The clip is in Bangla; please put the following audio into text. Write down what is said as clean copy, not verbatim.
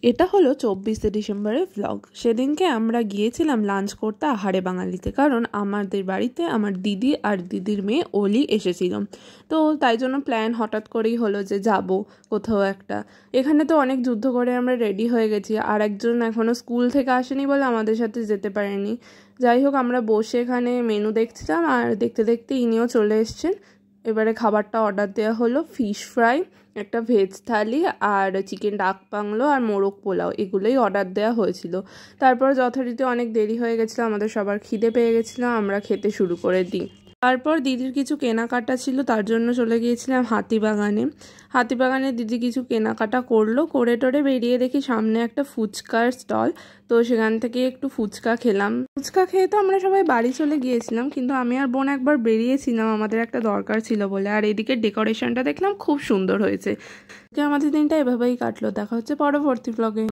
এটা হলো 24শে ডিসেম্বরের ভ্লগ। সেদিনকে আমরা গিয়েছিলাম লাঞ্চ করতে আহারে বাঙালিতে, কারণ আমাদের বাড়িতে আমার দিদি আর দিদির মেয়ে অলি এসেছিল। তো তাই জন্য প্ল্যান হঠাৎ করেই হলো যে যাব কোথাও একটা। এখানে তো অনেক যুদ্ধ করে আমরা রেডি হয়ে গেছি, আর একজন এখনও স্কুল থেকে আসেনি বলে আমাদের সাথে যেতে পারেনি। যাই হোক, আমরা বসে এখানে মেনু দেখছিলাম, আর দেখতে দেখতে ইনিও চলে এসছেন। এবারে খাবারটা অর্ডার দেওয়া হলো ফিশ ফ্রাই, একটা ভেজ থালি, আর চিকেন ডাক বাংলো, আর মোরগ পোলাও, এগুলোই অর্ডার দেওয়া হয়েছিল। তারপর যথারীতি অনেক দেরি হয়ে গেছিলো, আমাদের সবার খিদে পেয়ে গেছিলো, আমরা খেতে শুরু করে দিই। তারপর দিদির কিছু কেনাকাটা ছিল, তার জন্য চলে গিয়েছিলাম হাতিবাগানে। হাতিবাগানে দিদি কিছু কেনাকাটা করলো, করে টোরে বেরিয়ে দেখি সামনে একটা ফুচকার স্টল। তো সেখান থেকে একটু ফুচকা খেলাম। ফুচকা খেয়ে তো আমরা সবাই বাড়ি চলে গিয়েছিলাম, কিন্তু আমি আর বোন একবার বেরিয়েছিলাম, আমাদের একটা দরকার ছিল বলে। আর এদিকে ডেকোরেশনটা দেখলাম খুব সুন্দর হয়েছে। আমাদের দিনটা এভাবেই কাটলো। দেখা হচ্ছে পরবর্তী ব্লগে।